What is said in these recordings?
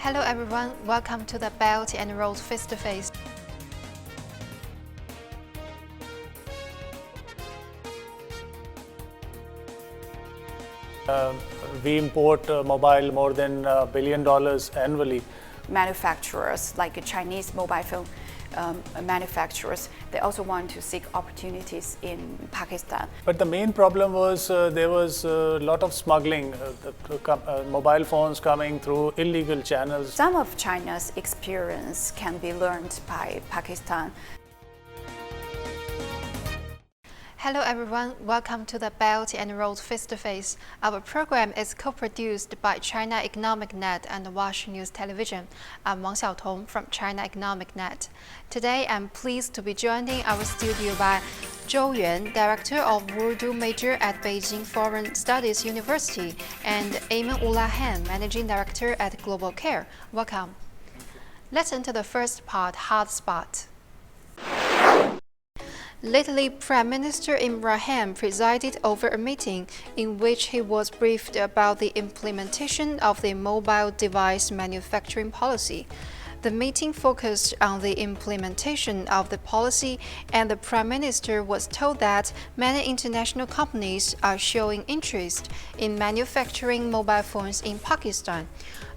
Hello everyone, welcome to the Belt and Road face-to-face. We import mobile more than $1 billion annually. Manufacturers like Chinese mobile phone manufacturers, they also want to seek opportunities in Pakistan. But the main problem was there was a lot of smuggling, mobile phones coming through illegal channels. Some of China's experience can be learned by Pakistan. Hello everyone, welcome to the Belt and Road face-to-face. Our program is co-produced by China Economic Net and vshnews Television. I'm Wang Xiaotong from China Economic Net. Today I'm pleased to be joined in our studio by Zhou Yuan, Director of Urdu Major at Beijing Foreign Studies University, and Ayman Han, Managing Director at Global Care. Welcome. Let's enter the first part, hard spot. Lately, Prime Minister Imran Khan presided over a meeting in which he was briefed about the implementation of the mobile device manufacturing policy. The meeting focused on the implementation of the policy, and the Prime Minister was told that many international companies are showing interest in manufacturing mobile phones in Pakistan.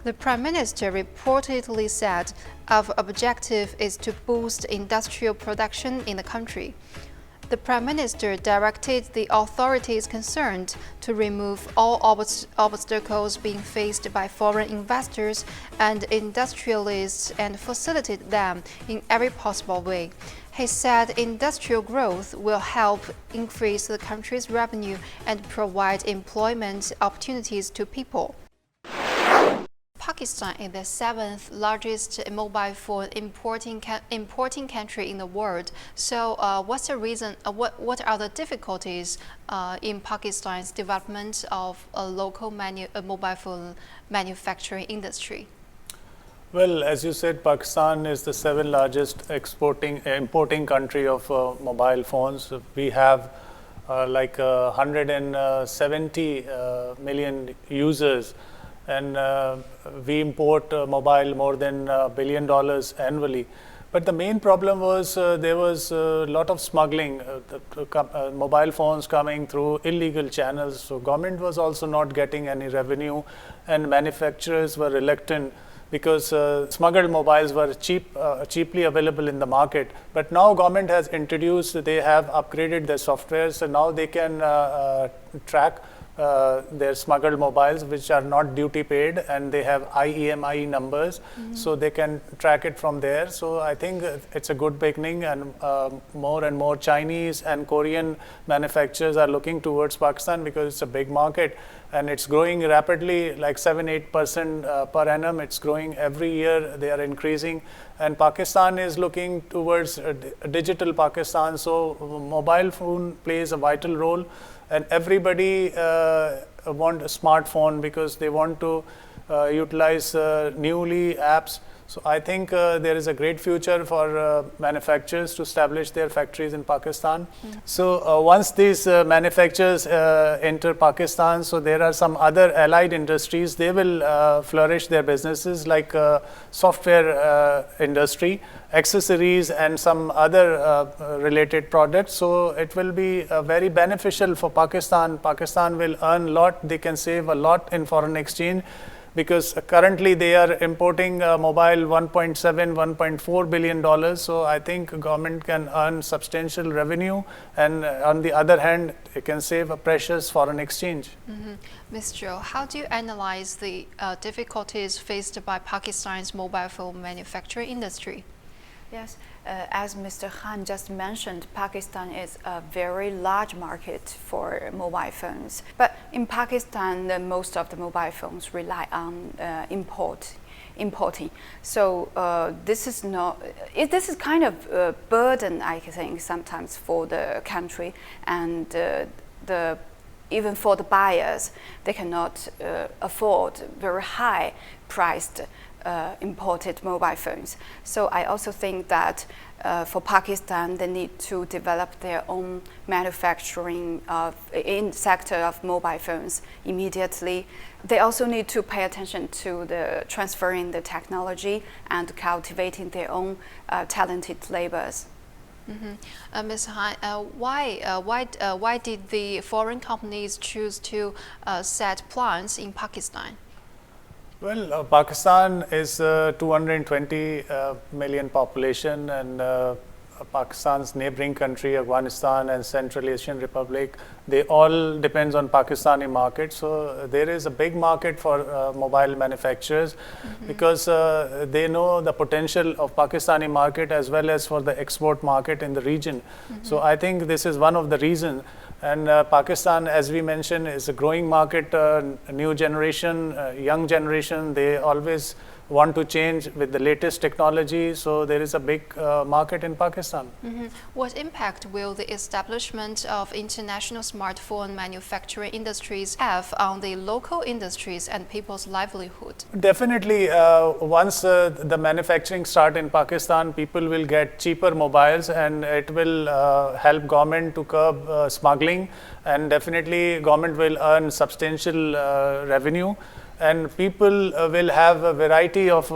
The Prime Minister reportedly said our objective is to boost industrial production in the country. The Prime Minister directed the authorities concerned to remove all obstacles being faced by foreign investors and industrialists and facilitate them in every possible way. He said industrial growth will help increase the country's revenue and provide employment opportunities to people. Pakistan is the seventh largest mobile phone importing country in the world. So, what's the reason? What are the difficulties in Pakistan's development of a local mobile phone manufacturing industry? Well, as you said, Pakistan is the seventh largest importing country of mobile phones. We have like 170 million users. And we import mobile more than $1 billion annually. But the main problem was there was a lot of smuggling, mobile phones coming through illegal channels. So government was also not getting any revenue, and manufacturers were reluctant because smuggled mobiles were cheaply available in the market. But now government has introduced, they have upgraded their software, so now they can track their smuggled mobiles, which are not duty paid, and they have IEMI numbers, so they can track it from there. So I think it's a good beginning, and more Chinese and Korean manufacturers are looking towards Pakistan because it's a big market and it's growing rapidly, like 7-8% per annum. It's growing every year, they are increasing, and Pakistan is looking towards digital Pakistan, so mobile phone plays a vital role. And everybody want a smartphone because they want to utilize newly apps. So I think there is a great future for manufacturers to establish their factories in Pakistan. So once these manufacturers enter Pakistan, so there are some other allied industries, they will flourish their businesses like software industry, accessories, and some other related products. So it will be very beneficial for Pakistan. Pakistan will earn a lot, they can save a lot in foreign exchange, because currently they are importing mobile $1.4 billion. So I think government can earn substantial revenue, and on the other hand, it can save a precious foreign exchange. Ms. Zhou, how do you analyze the difficulties faced by Pakistan's mobile phone manufacturing industry? Yes, as Mr. Khan just mentioned, Pakistan is a very large market for mobile phones. But in Pakistan, most of the mobile phones rely on importing. So this is kind of a burden, I think, sometimes for the country, and even for the buyers, they cannot afford very high priced imported mobile phones. So I also think that for Pakistan, they need to develop their own manufacturing in sector of mobile phones immediately. They also need to pay attention to the transferring the technology and cultivating their own talented laborers. Ms. Han, why did the foreign companies choose to set plants in Pakistan? Well, Pakistan is 220 million population, and Pakistan's neighboring country, Afghanistan and Central Asian Republic, they all depends on Pakistani market. So there is a big market for mobile manufacturers because they know the potential of Pakistani market as well as for the export market in the region. So I think this is one of the reasons. And Pakistan, as we mentioned, is a growing market, new generation, young generation, they always want to change with the latest technology. So there is a big market in Pakistan. What impact will the establishment of international smartphone manufacturing industries have on the local industries and people's livelihood? Definitely, once the manufacturing start in Pakistan, people will get cheaper mobiles, and it will help government to curb smuggling, and definitely government will earn substantial revenue. And people will have a variety of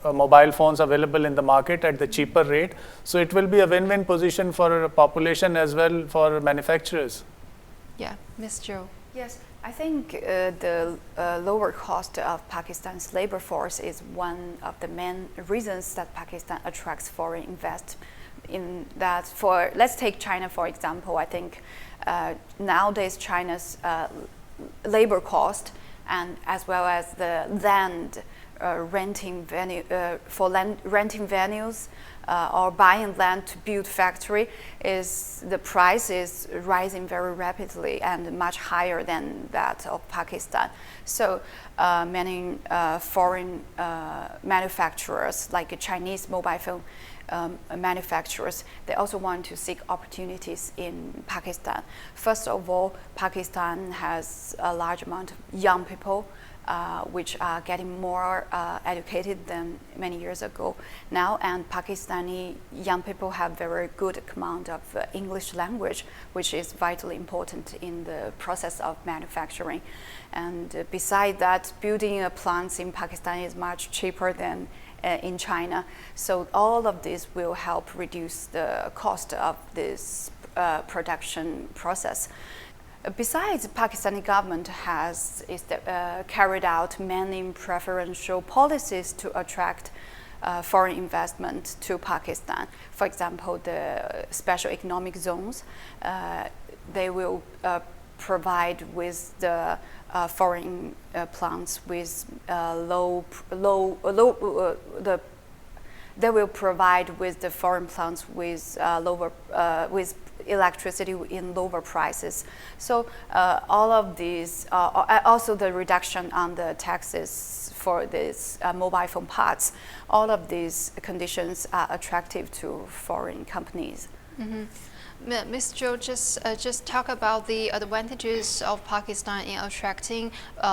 mobile phones available in the market at the cheaper rate. So it will be a win-win position for population as well for manufacturers. Yeah, Ms. Jo. Yes, I think the lower cost of Pakistan's labor force is one of the main reasons that Pakistan attracts foreign investment. In that, for let's take China for example. I think nowadays China's labor cost and as well as the land renting venue for renting venues or buying land to build factory, is the price is rising very rapidly and much higher than that of Pakistan. So many foreign manufacturers like Chinese mobile phone manufacturers, they also want to seek opportunities in Pakistan. First of all, Pakistan has a large amount of young people which are getting more educated than many years ago now, and Pakistani young people have very good command of English language, which is vitally important in the process of manufacturing. And beside that, building plants in Pakistan is much cheaper than in China. So all of this will help reduce the cost of this production process. Besides, Pakistani government has carried out many preferential policies to attract foreign investment to Pakistan. For example, the special economic zones, they will provide with the foreign plants with they will provide with the foreign plants with lower with electricity in lower prices. So all of these, also the reduction on the taxes for these mobile phone parts, all of these conditions are attractive to foreign companies. Ms. Jo, just talk about the advantages of Pakistan in attracting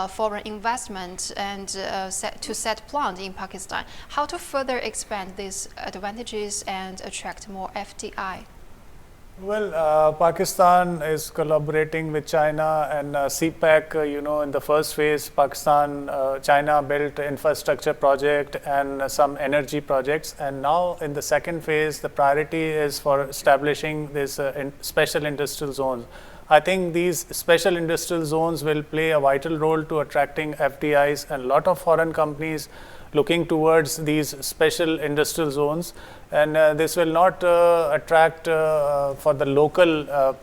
foreign investment and to set plant in Pakistan. How to further expand these advantages and attract more FDI? Well, Pakistan is collaborating with China and CPEC, in the first phase, China built infrastructure project and some energy projects. And now in the second phase, the priority is for establishing this special industrial zones. I think these special industrial zones will play a vital role to attracting FDIs, and a lot of foreign companies looking towards these special industrial zones. And this will not attract for the local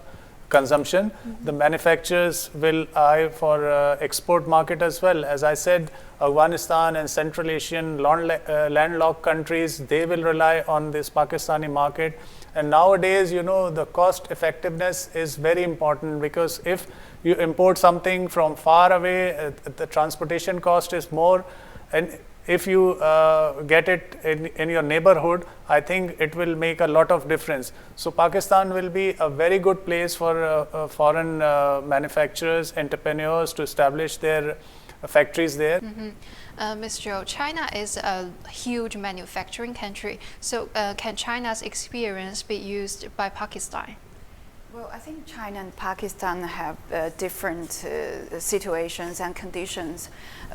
consumption. The manufacturers will eye for export market as well. As I said, Afghanistan and Central Asian landlocked countries, they will rely on this Pakistani market. And nowadays, the cost effectiveness is very important, because if you import something from far away, the transportation cost is more. And if you get it in your neighborhood, I think it will make a lot of difference. So Pakistan will be a very good place for foreign manufacturers, entrepreneurs to establish their factories there. Ms. Zhou, China is a huge manufacturing country, so can China's experience be used by Pakistan? Well, I think China and Pakistan have different situations and conditions,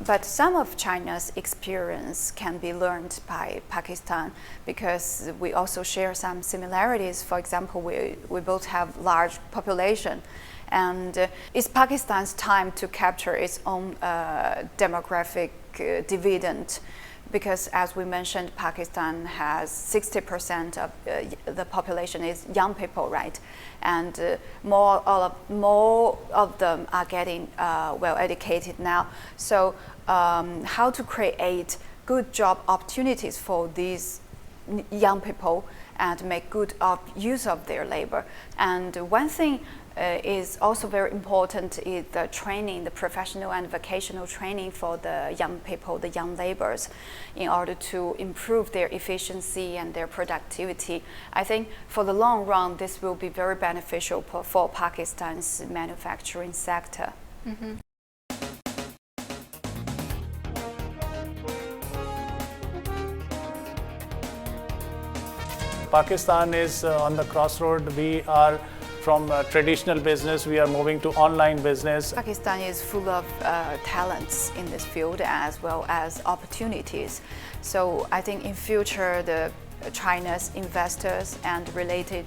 but some of China's experience can be learned by Pakistan because we also share some similarities. For example, we both have large population, and it's Pakistan's time to capture its own demographic dividend. Because, as we mentioned, Pakistan has 60% of the population is young people, right? And more of them are getting well educated now. So, how to create good job opportunities for these young people and make good use of their labor? And one thing is also very important is the training, the professional and vocational training for the young people, the young laborers, in order to improve their efficiency and their productivity. I think for the long run, this will be very beneficial for Pakistan's manufacturing sector. Pakistan is on the crossroad. We are from traditional business, we are moving to online business. Pakistan is full of talents in this field as well as opportunities. So I think in future, China's investors and related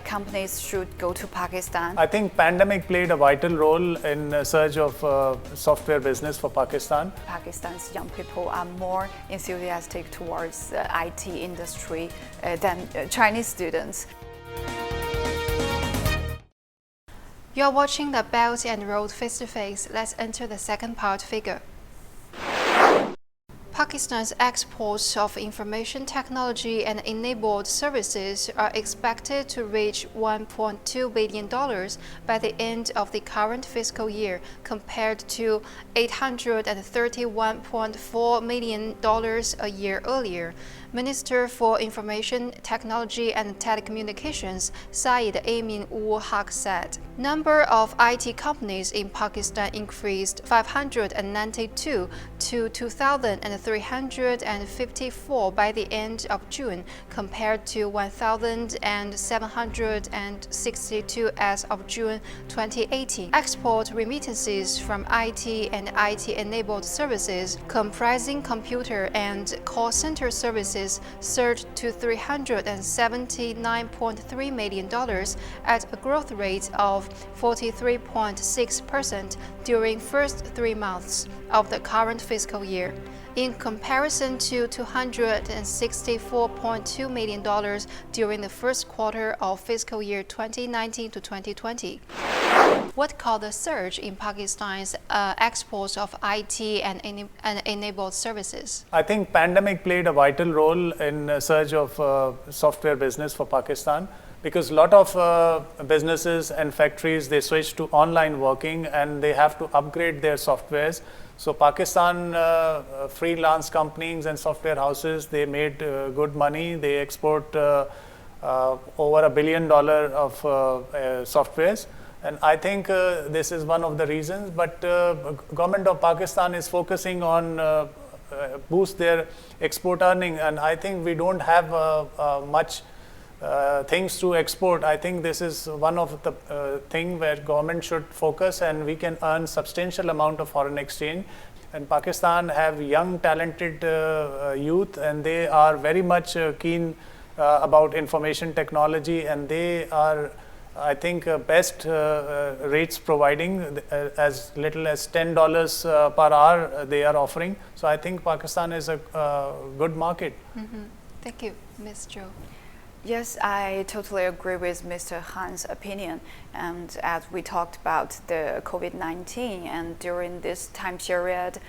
companies should go to Pakistan. I think pandemic played a vital role in surge of software business for Pakistan. Pakistan's young people are more enthusiastic towards the IT industry than Chinese students. You're watching the Belt and Road face-to-face. Let's enter the second part figure. Pakistan's exports of information technology and enabled services are expected to reach $1.2 billion by the end of the current fiscal year, compared to $831.4 million a year earlier. Minister for Information Technology and Telecommunications Syed Amin ul Haq said, "Number of IT companies in Pakistan increased 592 to 2,354 by the end of June, compared to 1,762 as of June 2018. Export remittances from IT and IT-enabled services, comprising computer and call center services, surged to $379.3 million at a growth rate of 43.6% during first 3 months of the current fiscal year, in comparison to $264.2 million during the first quarter of fiscal year 2019 to 2020. What caused the surge in Pakistan's exports of IT and enabled services? I think pandemic played a vital role in surge of software business for Pakistan, because a lot of businesses and factories, they switched to online working and they have to upgrade their softwares. So Pakistan freelance companies and software houses, they made good money. They export over $1 billion of softwares. And I think this is one of the reasons, but government of Pakistan is focusing on boost their export earning, and I think we don't have much things to export. I think this is one of the thing where government should focus, and we can earn substantial amount of foreign exchange. And Pakistan have young talented youth, and they are very much keen about information technology, and they are, I think, best rates providing, as little as $10 per hour they are offering. So I think Pakistan is a good market. Thank you, Ms. Zhou. Yes, I totally agree with Mr. Khan's opinion. And as we talked about the COVID-19, and during this time period,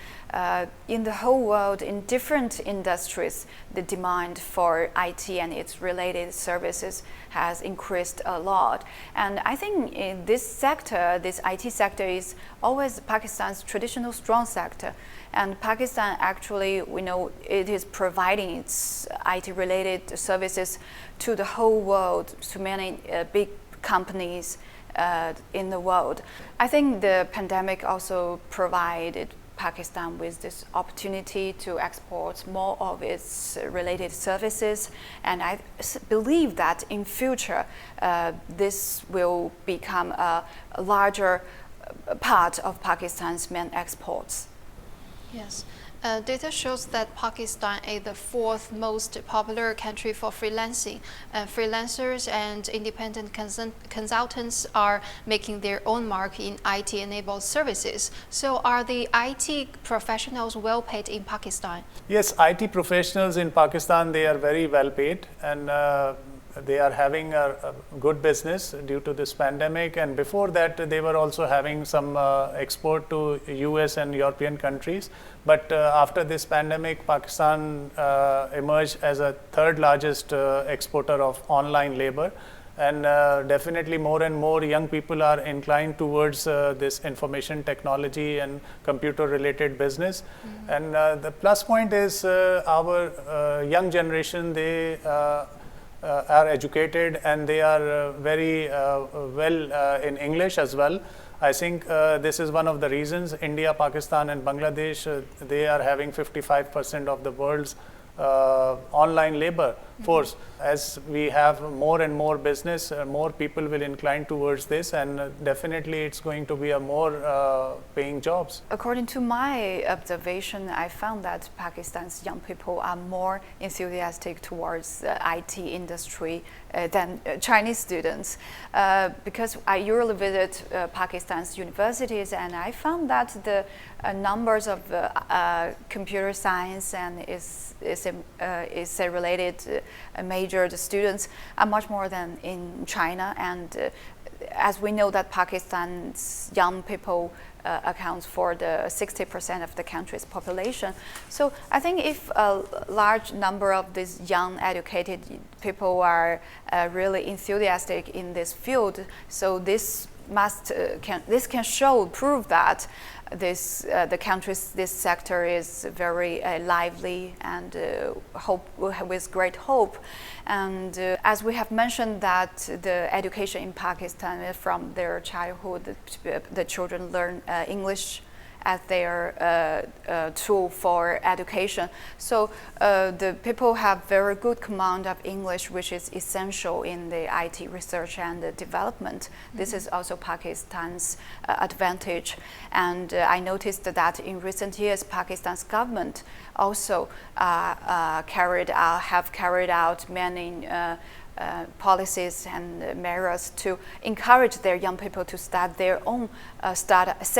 in the whole world, in different industries, the demand for IT and its related services has increased a lot. And I think in this sector, this IT sector is always Pakistan's traditional strong sector. And Pakistan actually, we know it is providing its IT-related services to the whole world, to many big companies in the world. I think the pandemic also provided Pakistan with this opportunity to export more of its related services, and I believe that in future this will become a larger part of Pakistan's main exports. Yes. Data shows that Pakistan is the fourth most popular country for freelancing. Freelancers and independent consultants are making their own mark in IT-enabled services. So are the IT professionals well paid in Pakistan? Yes, IT professionals in Pakistan, they are very well paid, and they are having a good business due to this pandemic, and before that they were also having some export to US and European countries, but after this pandemic Pakistan emerged as a third largest exporter of online labor, and definitely more and more young people are inclined towards this information technology and computer related business. And the plus point is our young generation, they are educated and they are very well in English as well. I think this is one of the reasons India, Pakistan and Bangladesh, they are having 55% of the world's online labor force. As we have more and more business, more people will incline towards this, and definitely it's going to be a more paying jobs. According to my observation, I found that Pakistan's young people are more enthusiastic towards the IT industry than Chinese students, because I usually visit Pakistan's universities, and I found that the numbers of computer science and is related major students are much more than in China, and as we know that Pakistan's young people accounts for the 60% of the country's population. So I think if a large number of these young educated people are really enthusiastic in this field, so this can prove that this sector is very lively and with great hope. And as we have mentioned that the education in Pakistan, from their childhood, the children learn English as their tool for education. So the people have very good command of English, which is essential in the IT research and the development. This is also Pakistan's advantage. And I noticed that in recent years, Pakistan's government also have carried out many policies and measures to encourage their young people to start their own startups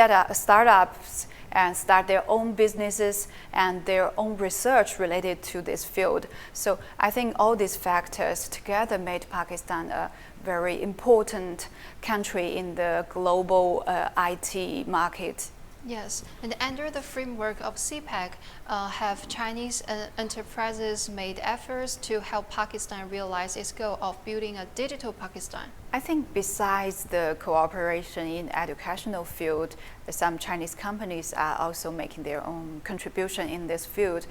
and start their own businesses and their own research related to this field. So I think all these factors together made Pakistan a very important country in the global IT market. Yes, and under the framework of CPEC, have Chinese enterprises made efforts to help Pakistan realize its goal of building a digital Pakistan? I think besides the cooperation in educational field, some Chinese companies are also making their own contribution in this field.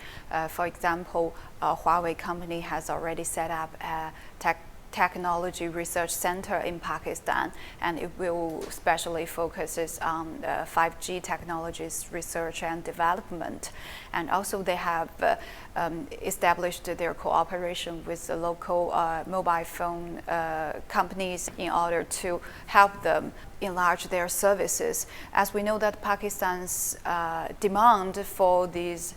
For example, Huawei company has already set up a technology research center in Pakistan, and it will specially focuses on 5G technologies research and development. And also they have established their cooperation with the local mobile phone companies in order to help them enlarge their services. As we know that Pakistan's demand for these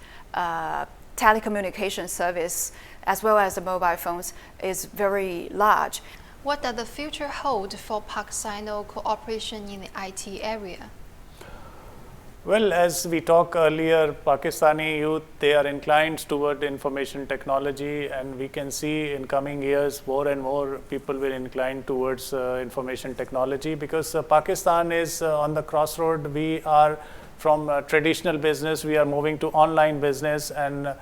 telecommunication service as well as the mobile phones is very large. What does the future hold for Pakistano cooperation in the IT area? Well, as we talked earlier, Pakistani youth, they are inclined toward information technology, and we can see in coming years more and more people will incline towards information technology, because Pakistan is on the crossroad. We are from traditional business, we are moving to online business, and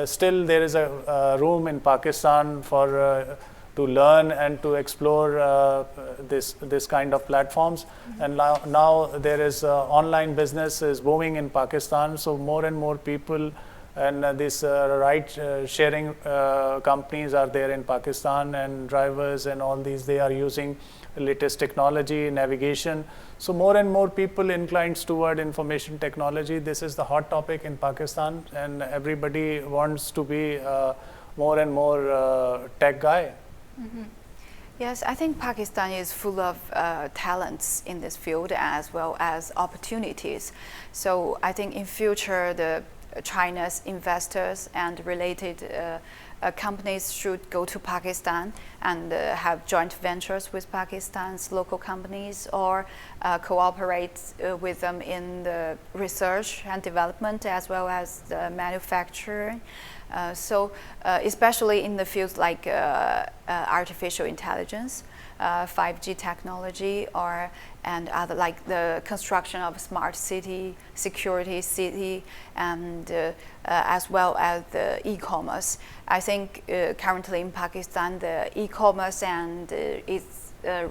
still there is a room in Pakistan for to learn and to explore this kind of platforms. And now there is online business is booming in Pakistan, so more and more people and these ride sharing companies are there in Pakistan, and drivers and all these, they are using latest technology, navigation. So more and more people inclined toward information technology. This is the hot topic in Pakistan, and everybody wants to be more and more tech guy. Mm-hmm. Yes, I think Pakistan is full of talents in this field as well as opportunities. So I think in future, China's investors and related companies should go to Pakistan and have joint ventures with Pakistan's local companies, or cooperate with them in the research and development as well as the manufacturing. Especially in the fields like artificial intelligence, 5G technology, and other, like the construction of smart city, security city, and as well as the e-commerce. I think currently in Pakistan, the e-commerce and its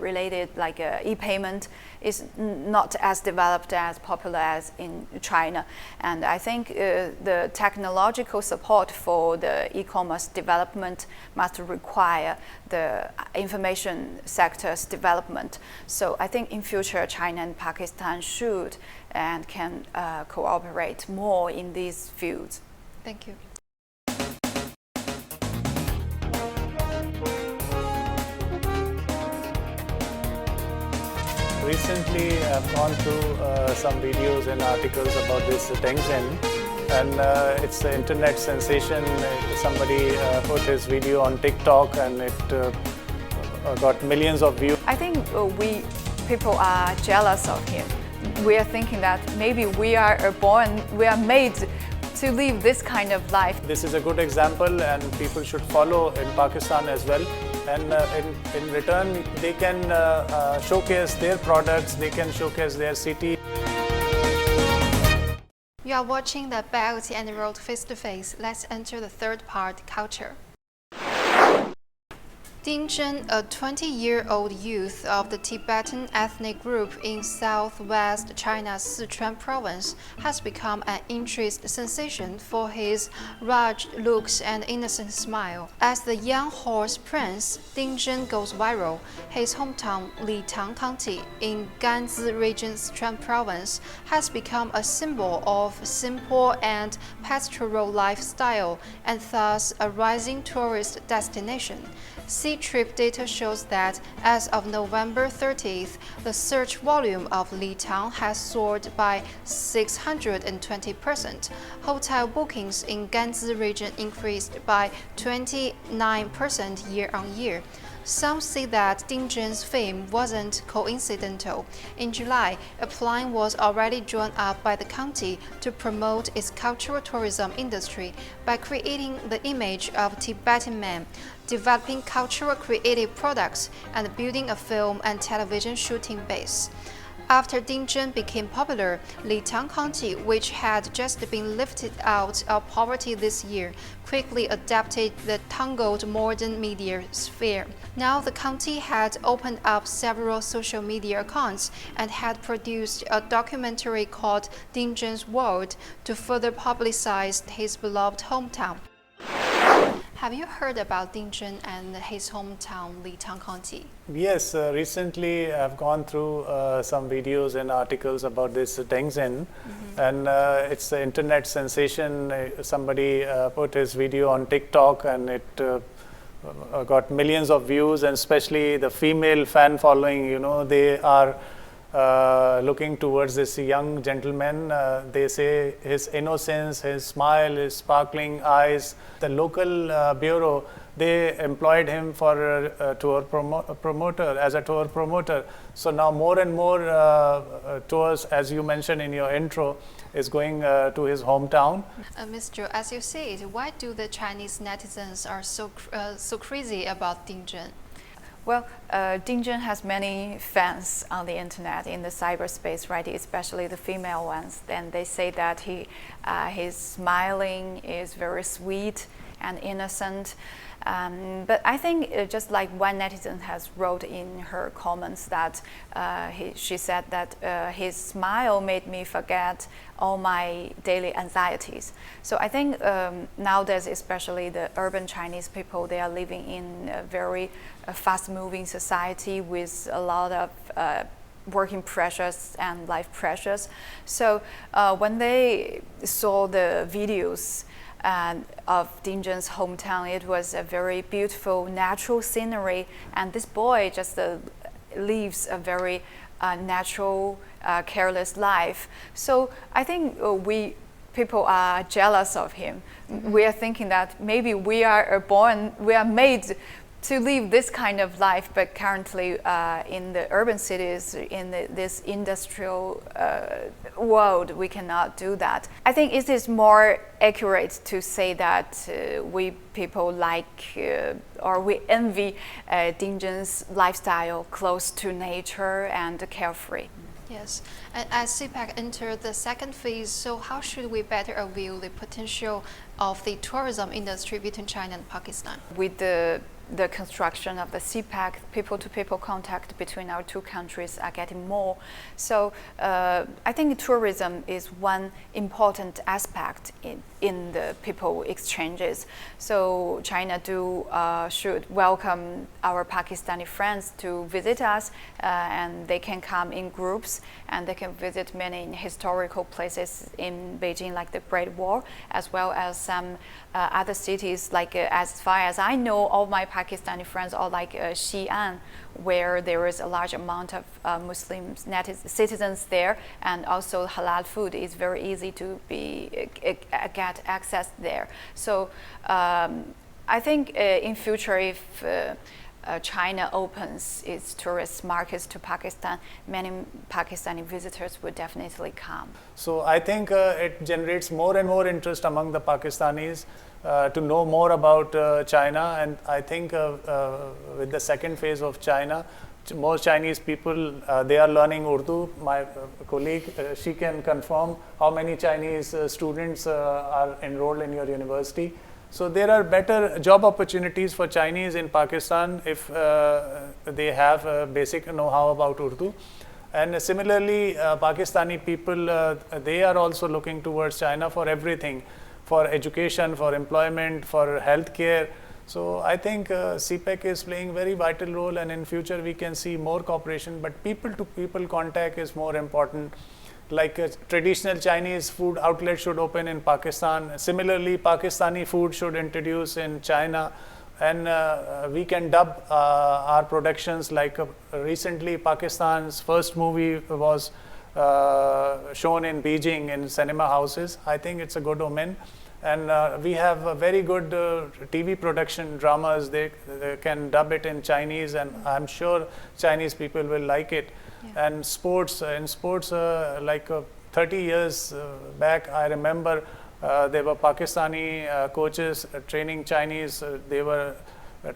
related like e-payment is not as developed, as popular as in China. And I think the technological support for the e-commerce development must require the information sector's development. So I think in future, China and Pakistan should and can cooperate more in these fields. Thank you. Recently, I've gone through some videos and articles about this Ding Jin, and it's an internet sensation. Somebody put his video on TikTok, and it got millions of views. I think people are jealous of him. We are thinking that maybe we are made to live this kind of life. This is a good example, and people should follow in Pakistan as well. And in return, they can showcase their products, they can showcase their city. You are watching the Belt and Road face-to-face. Let's enter the third part, culture. Ding Jin, a 20-year-old youth of the Tibetan ethnic group in southwest China's Sichuan province, has become an interest sensation for his rugged looks and innocent smile. As the young horse prince, Ding Jin goes viral. His hometown, Litang County, in Ganzi region, Sichuan province, has become a symbol of simple and pastoral lifestyle, and thus a rising tourist destination. C-Trip data shows that as of November 30th, the search volume of Litang has soared by 620%. Hotel bookings in Ganzi region increased by 29% year-on-year. Some say that Ding Jin's fame wasn't coincidental. In July, a plan was already drawn up by the county to promote its cultural tourism industry by creating the image of a Tibetan man, developing cultural creative products, and building a film and television shooting base. After Ding Jin became popular, Litang County, which had just been lifted out of poverty this year, quickly adapted the tangled modern media sphere. Now the county had opened up several social media accounts and had produced a documentary called Ding Jin's World to further publicize his beloved hometown. Have you heard about Ding Jin and his hometown, Litang County? Yes, recently I've gone through some videos and articles about this Ding Jin, and it's an internet sensation. Somebody put his video on TikTok, and it got millions of views, and especially the female fan following, they are looking towards this young gentleman. They say his innocence, his smile, his sparkling eyes. The local bureau, they employed him for a tour promoter, as a tour promoter. So now more and more tours, as you mentioned in your intro, is going to his hometown. Mr. As you said, why do the Chinese netizens are so crazy about Ding Jin? Well, Ding Jin has many fans on the internet, in the cyberspace, right? Especially the female ones. Then they say that his smiling is very sweet, and innocent. But I think just like one netizen has wrote in her comments that she said that his smile made me forget all my daily anxieties. So I think nowadays, especially the urban Chinese people, they are living in a very fast-moving society with a lot of working pressures and life pressures. So when they saw the videos of Ding Jin's hometown, it was a very beautiful natural scenery, and this boy just lives a very natural, careless life. So I think people are jealous of him. We are thinking that maybe we are made to live this kind of life, but currently in the urban cities, in this industrial world, we cannot do that. I think it is more accurate to say that we people like or we envy Ding Jin's lifestyle, close to nature and carefree. Yes, and as CPEC entered the second phase, so how should we better avail the potential of the tourism industry between China and Pakistan? With the construction of the CPEC, people-to-people contact between our two countries are getting more. So I think tourism is one important aspect in the people exchanges. So China should welcome our Pakistani friends to visit us, and they can come in groups, and they can visit many historical places in Beijing, like the Great Wall, as well as some other cities, like as far as I know, all my Pakistani friends are like Xi'an, where there is a large amount of Muslim citizens there, and also halal food is very easy to get access there. So I think in future, if China opens its tourist markets to Pakistan, many Pakistani visitors would definitely come. So I think it generates more and more interest among the Pakistanis to know more about China, and I think with the second phase of China, more Chinese people, they are learning Urdu. My colleague, she can confirm how many Chinese students are enrolled in your university. So there are better job opportunities for Chinese in Pakistan if they have basic know-how about Urdu. And similarly, Pakistani people, they are also looking towards China for everything, for education, for employment, for healthcare. So I think CPEC is playing very vital role, and in future we can see more cooperation, but people-to-people contact is more important. Like traditional Chinese food outlets should open in Pakistan. Similarly, Pakistani food should introduce in China, and we can dub our productions. Like recently, Pakistan's first movie was shown in Beijing in cinema houses. I think it's a good omen. And we have a very good TV production dramas. They can dub it in Chinese, and I'm sure Chinese people will like it. Yeah. And sports, like 30 years back, I remember there were Pakistani coaches training Chinese. They were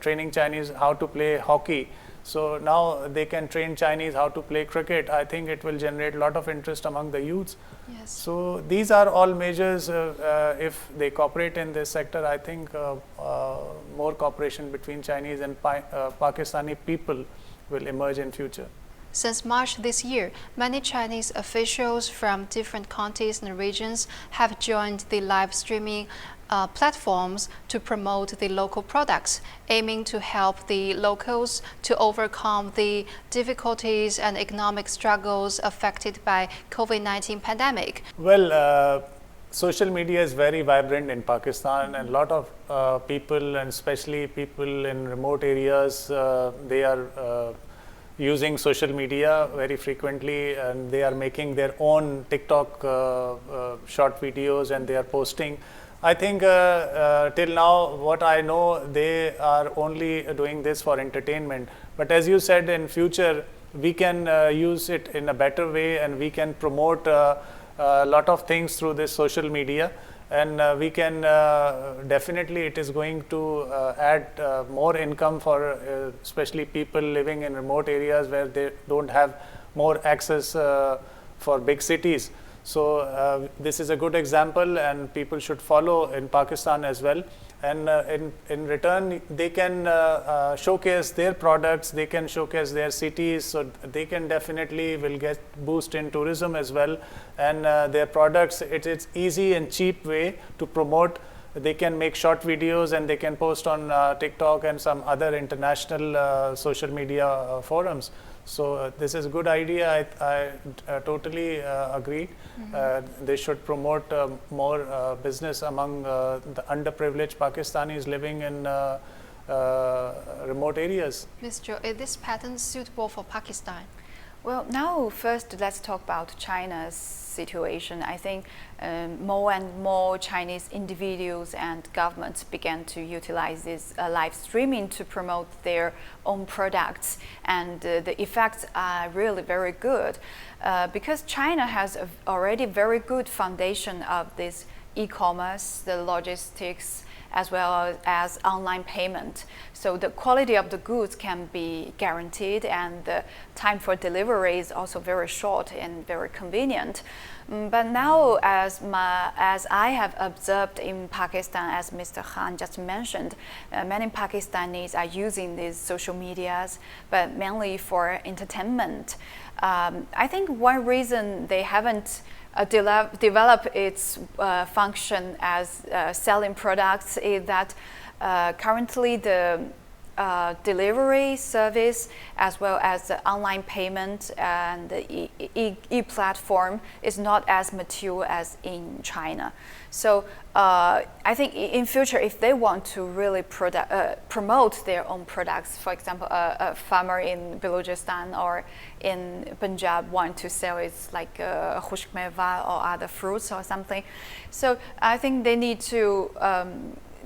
training Chinese how to play hockey. So now they can train Chinese how to play cricket. I think it will generate a lot of interest among the youths. Yes. So these are all measures. If they cooperate in this sector, I think more cooperation between Chinese and Pakistani people will emerge in future. Since March this year, many Chinese officials from different counties and regions have joined the live streaming platforms to promote the local products, aiming to help the locals to overcome the difficulties and economic struggles affected by COVID-19 pandemic. Well, social media is very vibrant in Pakistan, and a lot of people, and especially people in remote areas, they are using social media very frequently, and they are making their own TikTok short videos, and they are posting. I think till now, what I know, they are only doing this for entertainment. But as you said, in future, we can use it in a better way, and we can promote a lot of things through this social media. And we can definitely, it is going to add more income for especially people living in remote areas where they don't have more access for big cities. So this is a good example, and people should follow in Pakistan as well. And in return, they can showcase their products, they can showcase their cities, so they can definitely will get boost in tourism as well. And their products, it's easy and cheap way to promote. They can make short videos and they can post on TikTok and some other international social media forums. So this is a good idea. I totally agree. They should promote more business among the underprivileged Pakistanis living in remote areas. Ms. Jo, is this pattern suitable for Pakistan? Well, now first let's talk about China's situation. I think more and more Chinese individuals and governments began to utilize this live streaming to promote their own products, and the effects are really very good because China has already very good foundation of this e-commerce, the logistics, as well as online payment. So the quality of the goods can be guaranteed, and the time for delivery is also very short and very convenient. But now, as I have observed in Pakistan, as Mr. Khan just mentioned, many Pakistanis are using these social medias, but mainly for entertainment. I think one reason they haven't develop its function as selling products is that currently the delivery service as well as the online payment and the e-platform is not as mature as in China. So I think in future, if they want to really promote their own products, for example, a farmer in Balochistan or in Punjab want to sell its like khushk meva or other fruits or something. So I think they need to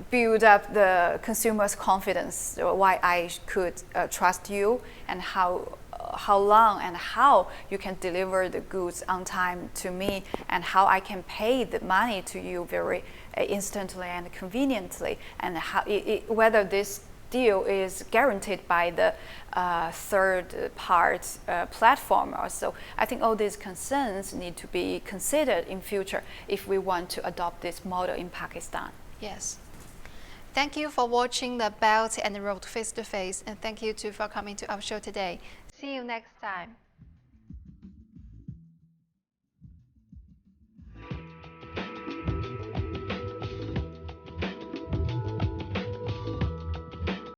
build up the consumer's confidence, why I could trust you, and how long and how you can deliver the goods on time to me, and how I can pay the money to you very instantly and conveniently, and how whether this deal is guaranteed by the third part platform also. I think all these concerns need to be considered in future if we want to adopt this model in Pakistan. Yes. Thank you for watching the Belt and Road Face to Face, and thank you too for coming to our show today. See you next time.